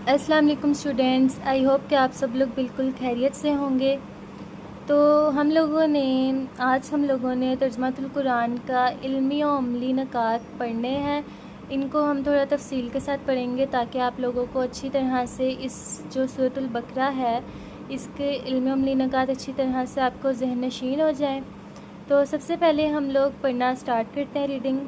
السلام علیکم students, I hope کہ آپ سب لوگ بالکل خیریت سے ہوں گے۔ تو آج ہم لوگوں نے ترجمۃ القرآن کا علمی و عملی نکات پڑھنے ہیں۔ ان کو ہم تھوڑا تفصیل کے ساتھ پڑھیں گے تاکہ آپ لوگوں کو اچھی طرح سے اس جو سورۃ البقرہ ہے اس کے علمی و عملی نکات اچھی طرح سے آپ کو ذہن نشین ہو جائیں۔ تو سب سے پہلے ہم لوگ پڑھنا سٹارٹ کرتے ہیں ریڈنگ۔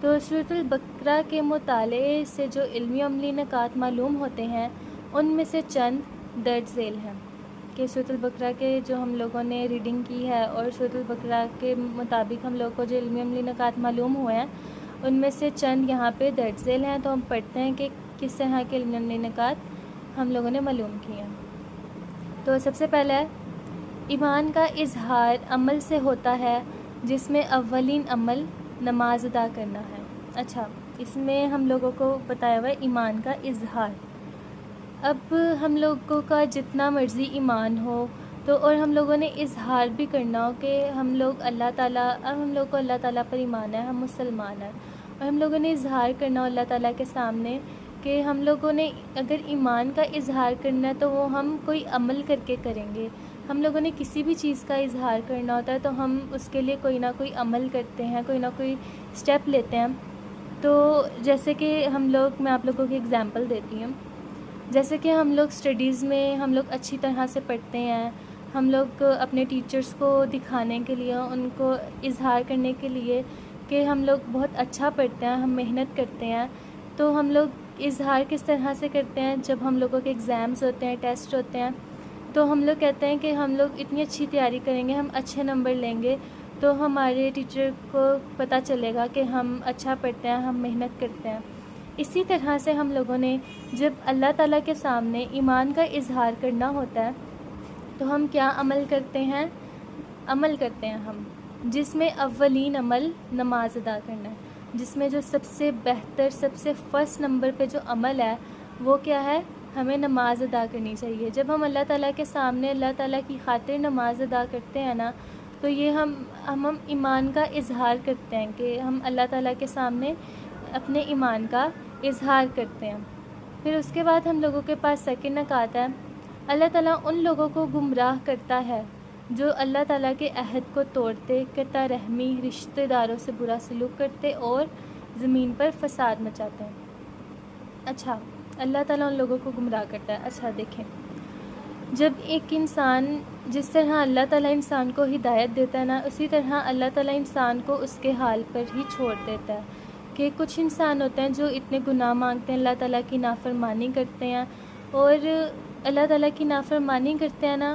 تو سورۃ البقرہ کے مطالعے سے جو علمی و عملی نکات معلوم ہوتے ہیں ان میں سے چند درج ذیل ہیں کہ سورۃ البقرہ کے جو ہم لوگوں نے ریڈنگ کی ہے اور سورۃ البقرہ کے مطابق ہم لوگوں کو جو علمی و عملی نکات معلوم ہوئے ہیں ان میں سے چند یہاں پہ درج ذیل ہیں۔ تو ہم پڑھتے ہیں کہ کس طرح کے علمی و عملی نکات ہم لوگوں نے معلوم کیے ہیں۔ تو سب سے پہلا ہے ایمان کا اظہار عمل سے ہوتا ہے جس میں اولین عمل نماز ادا کرنا ہے۔ اچھا، اس میں ہم لوگوں کو بتایا ہوا ہے ایمان کا اظہار۔ اب ہم لوگوں کا جتنا مرضی ایمان ہو تو اور ہم لوگوں نے اظہار بھی کرنا ہو کہ ہم لوگ ہم لوگ کو اللہ تعالیٰ پر ایمان ہے، ہم مسلمان ہیں، اور ہم لوگوں نے اظہار کرنا ہو اللہ تعالیٰ کے سامنے کہ ہم لوگوں نے اگر ایمان کا اظہار کرنا ہے تو وہ ہم کوئی عمل کر کے کریں گے۔ ہم لوگوں نے کسی بھی چیز کا اظہار کرنا ہوتا ہے تو ہم اس کے لیے کوئی نہ کوئی عمل کرتے ہیں، کوئی نہ کوئی اسٹیپ لیتے ہیں۔ تو جیسے کہ میں آپ لوگوں کی اگزامپل دیتی ہوں۔ جیسے کہ ہم لوگ اسٹڈیز میں ہم لوگ اچھی طرح سے پڑھتے ہیں، ہم لوگ اپنے ٹیچرز کو دکھانے کے لیے، ان کو اظہار کرنے کے لیے کہ ہم لوگ بہت اچھا پڑھتے ہیں، ہم محنت کرتے ہیں۔ تو ہم لوگ اظہار کس طرح سے کرتے ہیں؟ جب ہم لوگوں کے ایگزامز ہوتے ہیں، ٹیسٹ ہوتے ہیں، تو ہم لوگ کہتے ہیں کہ ہم لوگ اتنی اچھی تیاری کریں گے، ہم اچھے نمبر لیں گے، تو ہمارے ٹیچر کو پتہ چلے گا کہ ہم اچھا پڑھتے ہیں، ہم محنت کرتے ہیں۔ اسی طرح سے ہم لوگوں نے جب اللہ تعالیٰ کے سامنے ایمان کا اظہار کرنا ہوتا ہے تو ہم کیا عمل کرتے ہیں ہم، جس میں اولین عمل نماز ادا کرنا ہے، جس میں جو سب سے بہتر، سب سے فرسٹ نمبر پہ جو عمل ہے وہ کیا ہے؟ ہمیں نماز ادا کرنی چاہیے۔ جب ہم اللہ تعالیٰ کے سامنے اللہ تعالیٰ کی خاطر نماز ادا کرتے ہیں نا، تو یہ ہم ایمان کا اظہار کرتے ہیں کہ ہم اللہ تعالیٰ کے سامنے اپنے ایمان کا اظہار کرتے ہیں۔ پھر اس کے بعد ہم لوگوں کے پاس سیکنڈ نکات ہے، اللہ تعالیٰ ان لوگوں کو گمراہ کرتا ہے جو اللہ تعالیٰ کے عہد کو توڑتے، قطع رحمی، رشتہ داروں سے برا سلوک کرتے اور زمین پر فساد مچاتے ہیں۔ اچھا، اللہ تعالیٰ ان لوگوں کو گمراہ کرتا ہے۔ اچھا دیکھیں، جب ایک انسان، جس طرح اللہ تعالیٰ انسان کو ہدایت دیتا ہے نا، اسی طرح اللہ تعالیٰ انسان کو اس کے حال پر ہی چھوڑ دیتا ہے۔ کہ کچھ انسان ہوتے ہیں جو اتنے گناہ مانگتے ہیں، اللہ تعالیٰ کی نافرمانی کرتے ہیں، اور اللہ تعالیٰ کی نافرمانی کرتے ہیں نا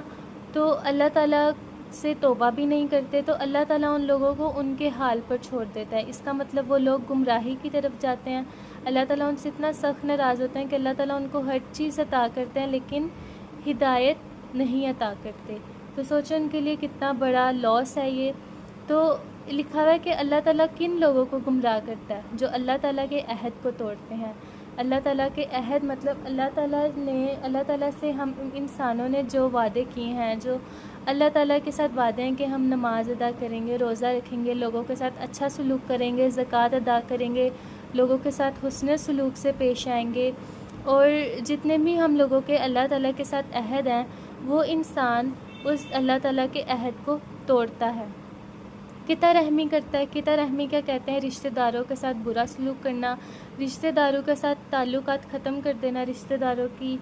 تو اللہ تعالیٰ سے توبہ بھی نہیں کرتے، تو اللہ تعالیٰ ان لوگوں کو ان کے حال پر چھوڑ دیتا ہے۔ اس کا مطلب وہ لوگ گمراہی کی طرف جاتے ہیں، اللہ تعالیٰ ان سے اتنا سخت ناراض ہوتے ہیں کہ اللہ تعالیٰ ان کو ہر چیز عطا کرتے ہیں لیکن ہدایت نہیں عطا کرتے۔ تو سوچو ان کے لیے کتنا بڑا لاس ہے یہ۔ تو لکھا ہوا ہے کہ اللہ تعالیٰ کن لوگوں کو گمراہ کرتا ہے؟ جو اللہ تعالیٰ کے عہد کو توڑتے ہیں۔ اللہ تعالیٰ کے عہد مطلب اللہ تعالیٰ سے ہم انسانوں نے جو وعدے کیے ہیں، جو اللہ تعالیٰ کے ساتھ وعدے ہیں کہ ہم نماز ادا کریں گے، روزہ رکھیں گے، لوگوں کے ساتھ اچھا سلوک کریں گے، زکوٰۃ ادا کریں گے، لوگوں کے ساتھ حسن سلوک سے پیش آئیں گے، اور جتنے بھی ہم لوگوں کے اللہ تعالیٰ کے ساتھ عہد ہیں وہ انسان اس اللہ تعالیٰ کے عہد کو توڑتا ہے، قطع رحمی کرتا ہے۔ قطع رحمی کیا کہتے ہیں؟ رشتہ داروں کے ساتھ برا سلوک کرنا، رشتہ داروں کے ساتھ تعلقات ختم کر دینا، رشتہ داروں کی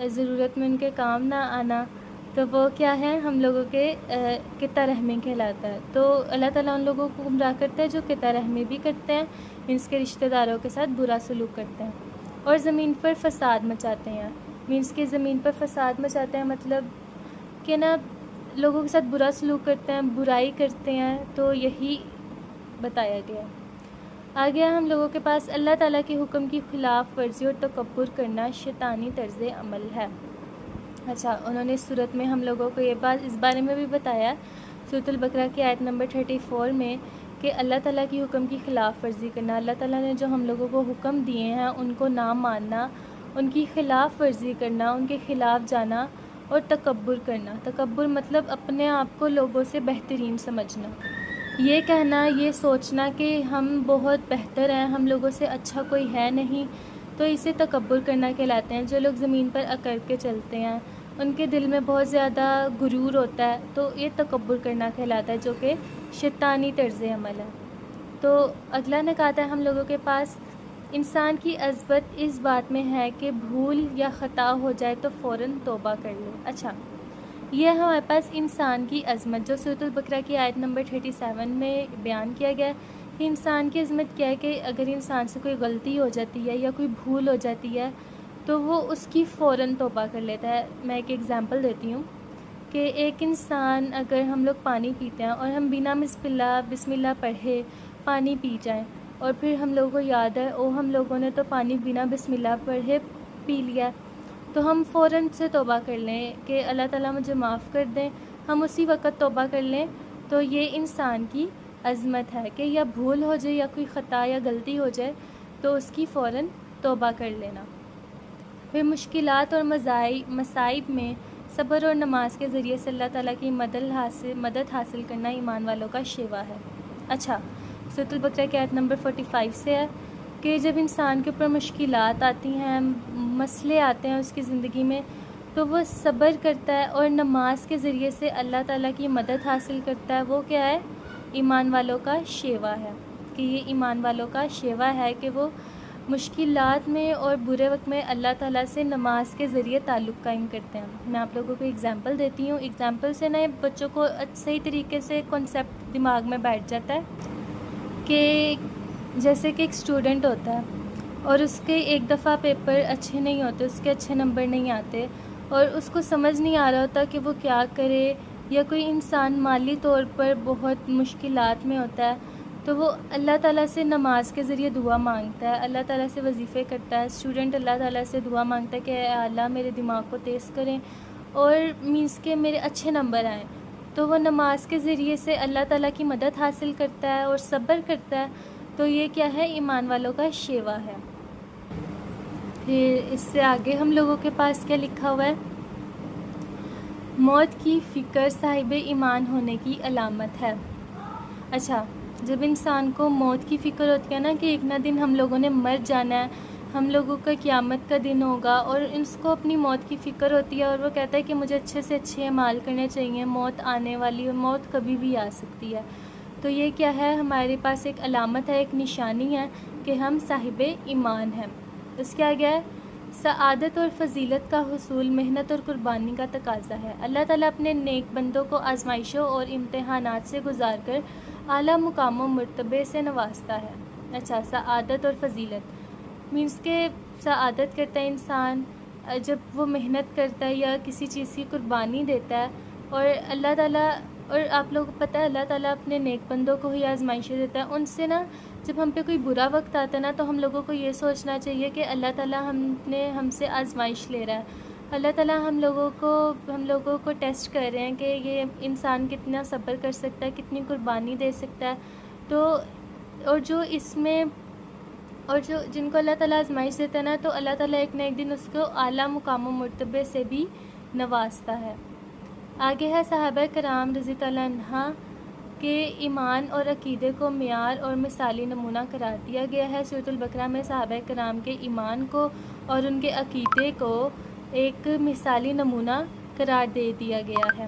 ضرورت میں ان کے کام نہ آنا، تو وہ کیا ہے؟ ہم لوگوں کے قطع رحمی کہلاتا ہے۔ تو اللہ تعالیٰ ان لوگوں کو گمراہ کرتا ہے جو قطع رحمی بھی کرتے ہیں، مینس کے رشتہ داروں کے ساتھ برا سلوک کرتے ہیں، اور زمین پر فساد مچاتے ہیں۔ مینس کے زمین پر فساد مچاتے ہیں مطلب کہ نا لوگوں کے ساتھ برا سلوک کرتے ہیں، برائی کرتے ہیں، تو یہی بتایا گیا ہے۔ آگے ہم لوگوں کے پاس اللہ تعالیٰ کے حکم کی خلاف ورزی اور تکبر کرنا شیطانی طرز عمل ہے۔ اچھا، انہوں نے اس صورت میں ہم لوگوں کو اس بارے میں بھی بتایا سورۃ البقرہ کی آیت نمبر 34 میں کہ اللہ تعالیٰ کی حکم کی خلاف ورزی کرنا، اللہ تعالیٰ نے جو ہم لوگوں کو حکم دیے ہیں ان کو نہ ماننا، ان کی خلاف ورزی کرنا، ان کے خلاف جانا، اور تکبر کرنا۔ تکبر مطلب اپنے آپ کو لوگوں سے بہترین سمجھنا، یہ کہنا، یہ سوچنا کہ ہم بہت بہتر ہیں، ہم لوگوں سے اچھا کوئی ہے نہیں، تو اسے تکبر کرنا کہلاتے ہیں. جو لوگ زمین پر اکڑ کے چلتے ہیں ان کے دل میں بہت زیادہ غرور ہوتا ہے، تو یہ تکبر کرنا کہلاتا ہے، جو کہ شیطانی طرز عمل ہے. تو اگلا نکات ہے ہم لوگوں کے پاس، انسان کی عظمت اس بات میں ہے کہ بھول یا خطا ہو جائے تو فوراً توبہ کر لے. اچھا، یہ ہے ہمارے پاس انسان کی عظمت جو سورۃ البقرہ کی آیت نمبر 37 میں بیان کیا گیا ہے کہ انسان کی عظمت کیا ہے کہ اگر انسان سے کوئی غلطی ہو جاتی ہے یا کوئی بھول ہو جاتی ہے تو وہ اس کی فوراً توبہ کر لیتا ہے. میں ایک ایگزامپل دیتی ہوں کہ ایک انسان، اگر ہم لوگ پانی پیتے ہیں اور ہم بنا بسم اللہ پڑھے پانی پی جائیں اور پھر ہم لوگوں کو یاد ہے ہم لوگوں نے تو پانی بنا بسم اللہ پڑھے پی لیا، تو ہم فوراً سے توبہ کر لیں کہ اللہ تعالیٰ مجھے معاف کر دیں، ہم اسی وقت توبہ کر لیں. تو یہ انسان کی عظمت ہے کہ یا بھول ہو جائے یا کوئی خطا یا غلطی ہو جائے تو اس کی فوراً توبہ کر لینا. پھر مشکلات اور مصائب میں صبر اور نماز کے ذریعے سے اللہ تعالیٰ کی مدد حاصل کرنا ایمان والوں کا شیوا ہے. اچھا، سورۃ البقرہ کی آیت نمبر 45 سے ہے کہ جب انسان کے اوپر مشکلات آتی ہیں، مسئلے آتے ہیں اس کی زندگی میں، تو وہ صبر کرتا ہے اور نماز کے ذریعے سے اللہ تعالیٰ کی مدد حاصل کرتا ہے. وہ کیا ہے؟ ایمان والوں کا شیوا ہے. کہ یہ ایمان والوں کا شیوا ہے کہ وہ مشکلات میں اور برے وقت میں اللہ تعالیٰ سے نماز کے ذریعے تعلق قائم کرتے ہیں. میں آپ لوگوں کو ایگزامپل دیتی ہوں. ایگزامپل سے نہ بچوں کو صحیح طریقے سے کنسیپٹ دماغ میں بیٹھ جاتا ہے کہ جیسے کہ ایک اسٹوڈنٹ ہوتا ہے اور اس کے ایک دفعہ پیپر اچھے نہیں ہوتے، اس کے اچھے نمبر نہیں آتے اور اس کو سمجھ نہیں آ رہا ہوتا کہ وہ کیا کرے، یا کوئی انسان مالی طور پر بہت مشکلات میں ہوتا ہے تو وہ اللہ تعالیٰ سے نماز کے ذریعے دعا مانگتا ہے، اللہ تعالیٰ سے وظیفے کرتا ہے. اسٹوڈنٹ اللہ تعالیٰ سے دعا مانگتا ہے کہ اے اللہ میرے دماغ کو تیز کریں اور مینس کہ میرے اچھے نمبر آئیں. تو وہ نماز کے ذریعے سے اللہ تعالیٰ کی مدد حاصل کرتا ہے اور صبر کرتا ہے. تو یہ کیا ہے؟ ایمان والوں کا شیوا ہے. پھر اس سے آگے ہم لوگوں کے پاس کیا لکھا ہوا ہے؟ موت کی فکر صاحب ایمان ہونے کی علامت ہے. اچھا، جب انسان کو موت کی فکر ہوتی ہے نا کہ ایک نہ دن ہم لوگوں نے مر جانا ہے، ہم لوگوں کا قیامت کا دن ہوگا، اور اس کو اپنی موت کی فکر ہوتی ہے اور وہ کہتا ہے کہ مجھے اچھے سے اچھے اعمال کرنے چاہیے، موت آنے والی ہے، موت کبھی بھی آ سکتی ہے. تو یہ کیا ہے؟ ہمارے پاس ایک علامت ہے، ایک نشانی ہے کہ ہم صاحب ایمان ہیں. اس کے آگے ہے سعادت اور فضیلت کا حصول محنت اور قربانی کا تقاضا ہے. اللہ تعالیٰ اپنے نیک بندوں کو آزمائشوں اور امتحانات سے گزار کر اعلیٰ مقام و مرتبے سے نوازتا ہے. اچھا، سعادت اور فضیلت مینس کہ سعادت کرتا ہے انسان جب وہ محنت کرتا ہے یا کسی چیز کی قربانی دیتا ہے، اور اللہ تعالیٰ، اور آپ لوگوں کو پتہ ہے اللہ تعالیٰ اپنے نیک بندوں کو ہی آزمائشیں دیتا ہے. ان سے نا جب ہم پہ کوئی برا وقت آتا ہے نا تو ہم لوگوں کو یہ سوچنا چاہیے کہ اللہ تعالیٰ ہم سے آزمائش لے رہا ہے، اللہ تعالیٰ ہم لوگوں کو ٹیسٹ کر رہے ہیں کہ یہ انسان کتنا صبر کر سکتا ہے، کتنی قربانی دے سکتا ہے. تو اور جو جن کو اللہ تعالیٰ آزمائش دیتا ہے نا تو اللہ تعالیٰ ایک نہ ایک دن اس کو اعلیٰ مقام و مرتبے سے بھی نوازتا ہے. آگے ہے صحابہ کرام رضی اللہ عنہ کے ایمان اور عقیدے کو معیار اور مثالی نمونہ قرار دیا گیا ہے. سورۃ البقرہ میں صحابہ کرام کے ایمان کو اور ان کے عقیدے کو ایک مثالی نمونہ قرار دے دیا گیا ہے.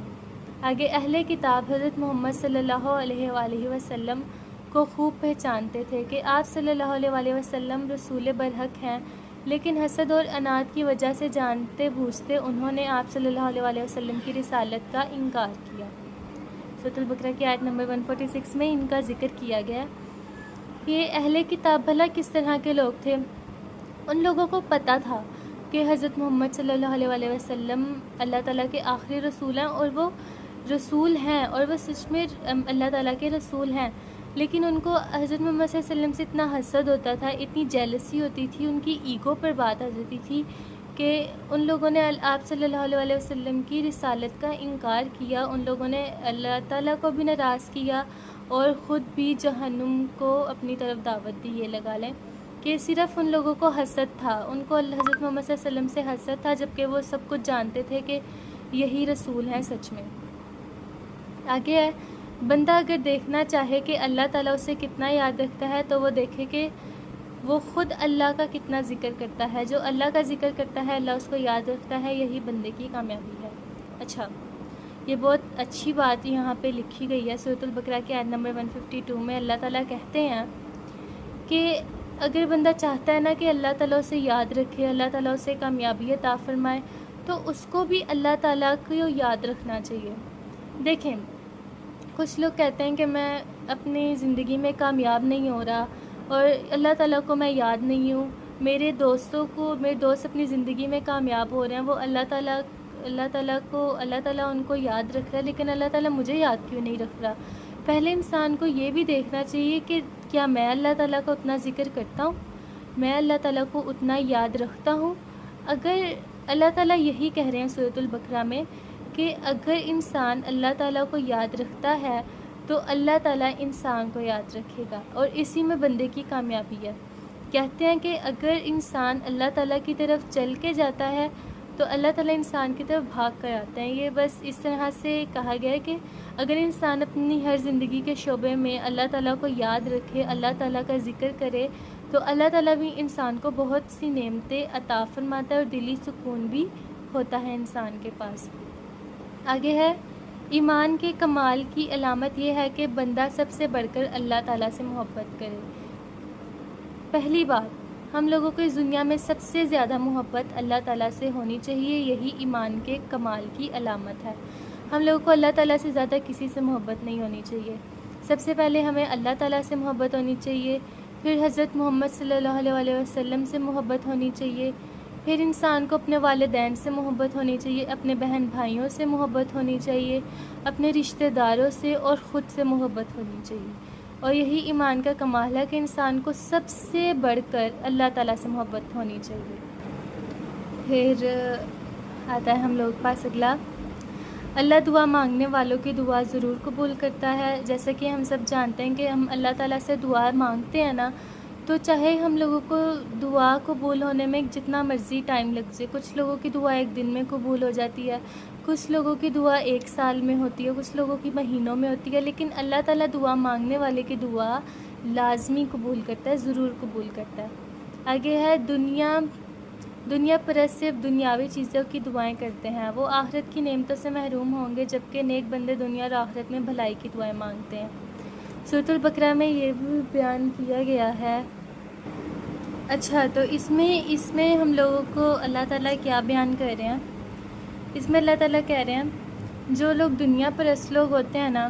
آگے اہل کتاب حضرت محمد صلی اللہ علیہ وآلہ وسلم کو خوب پہچانتے تھے کہ آپ صلی اللہ علیہ وآلہ وسلم رسول برحق ہیں، لیکن حسد اور اناد کی وجہ سے جانتے بوجھتے انہوں نے آپ صلی اللہ علیہ وآلہ وسلم کی رسالت کا انکار کیا. سورۃ البقرہ کی آیت نمبر 146 میں ان کا ذکر کیا گیا. یہ اہل کتاب بھلا کس طرح کے لوگ تھے؟ ان لوگوں کو پتہ تھا کہ حضرت محمد صلی اللہ علیہ وآلہ وسلم اللہ تعالیٰ کے آخری رسول ہیں، اور وہ رسول ہیں اور وہ سچ میں اللہ تعالیٰ کے رسول ہیں. لیکن ان کو حضرت محمد صلی اللہ علیہ وسلم سے اتنا حسد ہوتا تھا، اتنی جیلسی ہوتی تھی، ان کی ایگو پر بات آ جاتی تھی کہ ان لوگوں نے آپ صلی اللہ علیہ وسلم کی رسالت کا انکار کیا. ان لوگوں نے اللہ تعالیٰ کو بھی ناراض کیا اور خود بھی جہنم کو اپنی طرف دعوت دی. یہ لگا لیں کہ صرف ان لوگوں کو حسد تھا، ان کو حضرت محمد صلی اللہ علیہ وسلم سے حسد تھا، جبکہ وہ سب کچھ جانتے تھے کہ یہی رسول ہیں سچ میں. آگے ہے بندہ اگر دیکھنا چاہے کہ اللہ تعالیٰ اسے کتنا یاد رکھتا ہے تو وہ دیکھے کہ وہ خود اللہ کا کتنا ذکر کرتا ہے. جو اللہ کا ذکر کرتا ہے اللہ اس کو یاد رکھتا ہے, یہی بندے کی کامیابی ہے. اچھا, یہ بہت اچھی بات یہاں پہ لکھی گئی ہے سورۃ البقرہ کی آیت نمبر 152 میں. اللہ تعالیٰ کہتے ہیں کہ اگر بندہ چاہتا ہے نا کہ اللہ تعالیٰ اسے یاد رکھے, اللہ تعالیٰ اسے کامیابی عطا فرمائے, تو اس کو بھی اللہ تعالیٰ کو یاد رکھنا چاہیے. دیکھیں, کچھ لوگ کہتے ہیں کہ میں اپنی زندگی میں کامیاب نہیں ہو رہا اور اللہ تعالیٰ کو میں یاد نہیں ہوں. میرے دوست اپنی زندگی میں کامیاب ہو رہے ہیں, وہ اللہ تعالیٰ ان کو یاد رکھ رہا ہے, لیکن اللہ تعالیٰ مجھے یاد کیوں نہیں رکھ رہا. پہلے انسان کو یہ بھی دیکھنا چاہیے کہ کیا میں اللہ تعالیٰ کا اتنا ذکر کرتا ہوں, میں اللہ تعالیٰ کو اتنا یاد رکھتا ہوں. اگر اللہ تعالیٰ یہی کہہ رہے ہیں سورۃ البقرہ میں کہ اگر انسان اللہ تعالیٰ کو یاد رکھتا ہے تو اللہ تعالیٰ انسان کو یاد رکھے گا, اور اسی میں بندے کی کامیابی ہے. کہتے ہیں کہ اگر انسان اللہ تعالیٰ کی طرف چل کے جاتا ہے تو اللہ تعالیٰ انسان کی طرف بھاگ کر آتے ہیں. یہ بس اس طرح سے کہا گیا ہے کہ اگر انسان اپنی ہر زندگی کے شعبے میں اللہ تعالیٰ کو یاد رکھے, اللہ تعالیٰ کا ذکر کرے, تو اللہ تعالیٰ بھی انسان کو بہت سی نعمتیں عطا فرماتا ہے اور دلی سکون بھی ہوتا ہے انسان کے پاس. آگے ہے, ایمان کے کمال کی علامت یہ ہے کہ بندہ سب سے بڑھ کر اللہ تعالیٰ سے محبت کرے. پہلی بات, ہم لوگوں کو اس دنیا میں سب سے زیادہ محبت اللہ تعالیٰ سے ہونی چاہیے, یہی ایمان کے کمال کی علامت ہے. ہم لوگوں کو اللہ تعالیٰ سے زیادہ کسی سے محبت نہیں ہونی چاہیے. سب سے پہلے ہمیں اللہ تعالیٰ سے محبت ہونی چاہیے, پھر حضرت محمد صلی اللہ علیہ وسلم سے محبت ہونی چاہیے, پھر انسان کو اپنے والدین سے محبت ہونی چاہیے, اپنے بہن بھائیوں سے محبت ہونی چاہیے, اپنے رشتہ داروں سے اور خود سے محبت ہونی چاہیے. اور یہی ایمان کا کمال ہے کہ انسان کو سب سے بڑھ کر اللہ تعالیٰ سے محبت ہونی چاہیے. پھر آتا ہے ہم لوگ پاس اگلا, اللہ دعا مانگنے والوں کی دعا ضرور قبول کرتا ہے. جیسا کہ ہم سب جانتے ہیں کہ ہم اللہ تعالیٰ سے دعا مانگتے ہیں نا, تو چاہے ہم لوگوں کو دعا قبول ہونے میں جتنا مرضی ٹائم لگ جائے, کچھ لوگوں کی دعا ایک دن میں قبول ہو جاتی ہے, کچھ لوگوں کی دعا 1 سال میں ہوتی ہے, کچھ لوگوں کی مہینوں میں ہوتی ہے, لیکن اللہ تعالیٰ دعا مانگنے والے کی دعا لازمی قبول کرتا ہے, ضرور قبول کرتا ہے. آگے ہے, دنیا پرست صرف دنیاوی چیزوں کی دعائیں کرتے ہیں, وہ آخرت کی نعمتوں سے محروم ہوں گے, جبکہ نیک بندے دنیا اور آخرت میں بھلائی کی دعائیں مانگتے ہیں. سورۃ البقرہ میں یہ بھی بیان کیا گیا ہے. اچھا, تو اس میں ہم لوگوں کو اللہ تعالیٰ کیا بیان کر رہے ہیں؟ اس میں اللہ تعالیٰ کہہ رہے ہیں جو لوگ دنیا پرست لوگ ہوتے ہیں نا,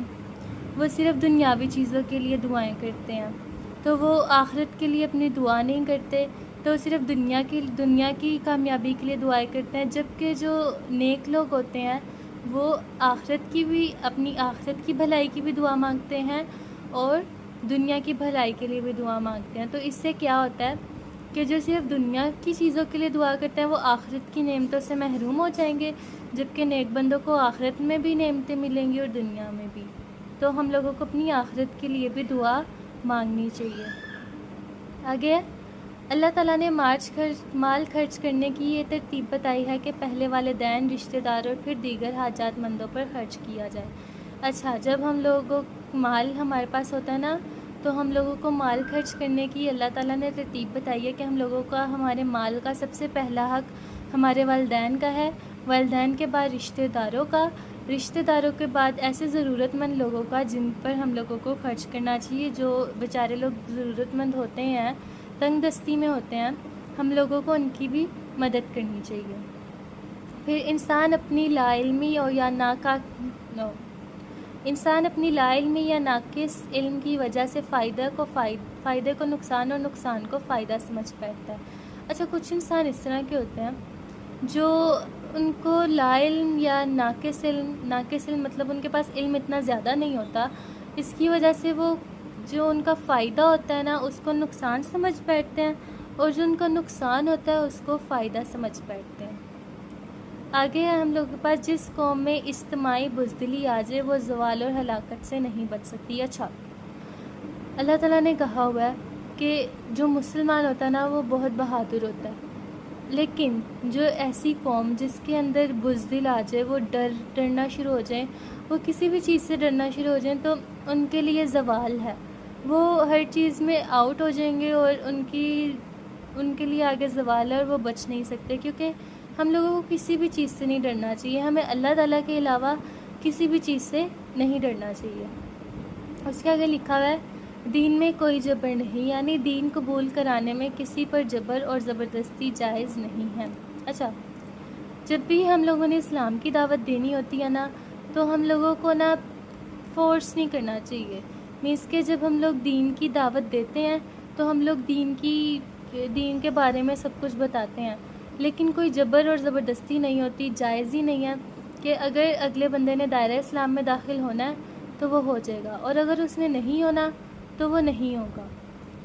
وہ صرف دنیاوی چیزوں کے لیے دعائیں کرتے ہیں, تو وہ آخرت کے لیے اپنی دعا نہیں کرتے, تو صرف دنیا کی کامیابی کے لیے دعائیں کرتے ہیں. جبکہ جو نیک لوگ ہوتے ہیں وہ اپنی آخرت کی بھلائی کی بھی دعا مانگتے ہیں اور دنیا کی بھلائی کے لیے بھی دعا مانگتے ہیں. تو اس سے کیا ہوتا ہے کہ جو صرف دنیا کی چیزوں کے لیے دعا کرتے ہیں وہ آخرت کی نعمتوں سے محروم ہو جائیں گے, جبکہ نیک بندوں کو آخرت میں بھی نعمتیں ملیں گی اور دنیا میں بھی. تو ہم لوگوں کو اپنی آخرت کے لیے بھی دعا مانگنی چاہیے. آگے, اللہ تعالیٰ نے مال خرچ کرنے کی یہ ترتیب بتائی ہے کہ پہلے والدین, رشتہ دار اور پھر دیگر حاجات مندوں پر خرچ کیا جائے. اچھا, جب ہم لوگوں مال ہمارے پاس ہوتا ہے نا, تو ہم لوگوں کو مال خرچ کرنے کی اللہ تعالیٰ نے ترتیب بتائی ہے کہ ہم لوگوں کا ہمارے مال کا سب سے پہلا حق ہمارے والدین کا ہے, والدین کے بعد رشتہ داروں کا, رشتہ داروں کے بعد ایسے ضرورت مند لوگوں کا جن پر ہم لوگوں کو خرچ کرنا چاہیے. جو بیچارے لوگ ضرورت مند ہوتے ہیں, تنگ دستی میں ہوتے ہیں, ہم لوگوں کو ان کی بھی مدد کرنی چاہیے. پھر انسان اپنی لا علمی یا ناقص علم کی وجہ سے فائدے کو نقصان اور نقصان کو فائدہ سمجھ بیٹھتا ہے. اچھا, کچھ انسان اس طرح کے ہوتے ہیں جو ان کو لا علم یا ناقص علم مطلب ان کے پاس علم اتنا زیادہ نہیں ہوتا, اس کی وجہ سے وہ جو ان کا فائدہ ہوتا ہے نا اس کو نقصان سمجھ بیٹھتے ہیں, اور جو ان کا نقصان ہوتا ہے اس کو فائدہ سمجھ بیٹھتے ہیں. آگے ہم لوگوں کے پاس جس قوم میں اجتماعی بزدلی آ جائے وہ زوال اور ہلاکت سے نہیں بچ سکتی. اچھا, اللہ تعالیٰ نے کہا ہوا ہے کہ جو مسلمان ہوتا ہے نا وہ بہت بہادر ہوتا ہے, لیکن جو ایسی قوم جس کے اندر بزدل آ جائے, وہ ڈرنا شروع ہو جائیں, وہ کسی بھی چیز سے ڈرنا شروع ہو جائیں, تو ان کے لیے زوال ہے. وہ ہر چیز میں آؤٹ ہو جائیں گے اور ان کے لیے آگے زوال ہے اور وہ بچ نہیں سکتے، کیونکہ ہم لوگوں کو کسی بھی چیز سے نہیں ڈرنا چاہیے، ہمیں اللہ تعالیٰ کے علاوہ کسی بھی چیز سے نہیں ڈرنا چاہیے۔ اس کے آگے لکھا ہوا ہے دین میں کوئی جبر نہیں، یعنی دین قبول کرانے میں کسی پر جبر اور زبردستی جائز نہیں ہے۔ اچھا، جب بھی ہم لوگوں نے اسلام کی دعوت دینی ہوتی ہے نا، تو ہم لوگوں کو نا فورس نہیں کرنا چاہیے، مینس کہ جب ہم لوگ دین کی دعوت دیتے ہیں تو ہم لوگ دین کے بارے میں سب کچھ بتاتے ہیں، لیکن کوئی جبر اور زبردستی نہیں ہوتی، جائز ہی نہیں ہے کہ اگر اگلے بندے نے دائرہ اسلام میں داخل ہونا ہے تو وہ ہو جائے گا، اور اگر اس نے نہیں ہونا تو وہ نہیں ہوگا،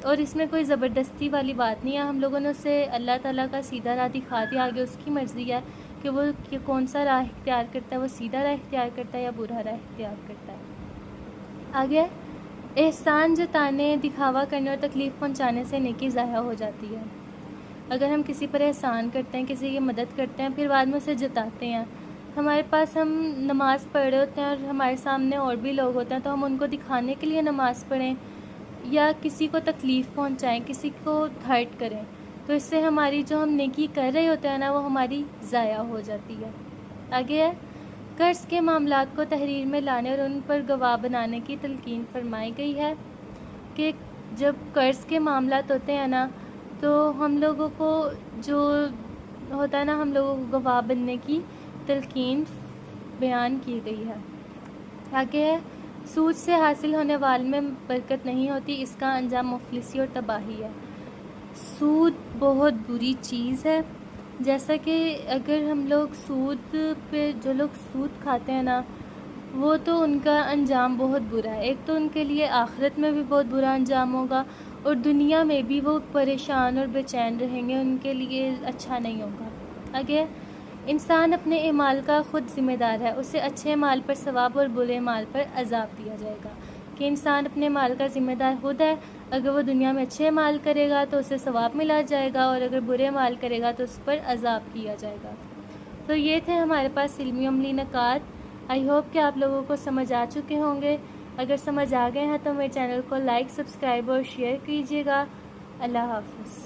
اور اس میں کوئی زبردستی والی بات نہیں ہے۔ ہم لوگوں نے اسے اللہ تعالیٰ کا سیدھا راہ دکھا دیا، آگے اس کی مرضی ہے کہ وہ کون سا راہ اختیار کرتا ہے، وہ سیدھا راہ اختیار کرتا ہے یا برا راہ اختیار کرتا ہے۔ آگے احسان جتانے، دکھاوا کرنے اور تکلیف پہنچانے سے نیکی ضائع ہو جاتی ہے۔ اگر ہم کسی پر احسان کرتے ہیں، کسی کی مدد کرتے ہیں، پھر بعد میں اسے جتاتے ہیں، ہمارے پاس ہم نماز پڑھ رہے ہوتے ہیں اور ہمارے سامنے اور بھی لوگ ہوتے ہیں، تو ہم ان کو دکھانے کے لیے نماز پڑھیں یا کسی کو تکلیف پہنچائیں، کسی کو ہرٹ کریں، تو اس سے ہماری جو ہم نیکی کر رہے ہوتے ہیں نا، وہ ہماری ضائع ہو جاتی ہے۔ آگے ہے قرض کے معاملات کو تحریر میں لانے اور ان پر گواہ بنانے کی تلقین فرمائی گئی ہے کہ جب قرض کے معاملات ہوتے ہیں نا، تو ہم لوگوں کو جو ہوتا ہے نا، ہم لوگوں کو گواہ بننے کی تلقین بیان کی گئی ہے۔ آگے ہے سود سے حاصل ہونے والے میں برکت نہیں ہوتی، اس کا انجام مفلسی اور تباہی ہے۔ سود بہت بری چیز ہے، جیسا کہ اگر ہم لوگ سود پہ، جو لوگ سود کھاتے ہیں نا، وہ تو ان کا انجام بہت برا ہے۔ ایک تو ان کے لیے آخرت میں بھی بہت برا انجام ہوگا، اور دنیا میں بھی وہ پریشان اور بے چین رہیں گے، ان کے لیے اچھا نہیں ہوگا۔ آگے انسان اپنے اعمال کا خود ذمہ دار ہے، اسے اچھے اعمال پر ثواب اور برے اعمال پر عذاب دیا جائے گا، کہ انسان اپنے اعمال کا ذمہ دار خود ہے۔ اگر وہ دنیا میں اچھے اعمال کرے گا تو اسے ثواب ملا جائے گا، اور اگر برے اعمال کرے گا تو اس پر عذاب کیا جائے گا۔ تو یہ تھے ہمارے پاس علمی عملی نکات۔ آئی ہوپ کہ آپ لوگوں کو سمجھ آ چکے ہوں گے۔ اگر سمجھ آ گئے ہیں تو میرے چینل کو لائک، سبسکرائب اور شیئر کیجیے گا۔ اللہ حافظ۔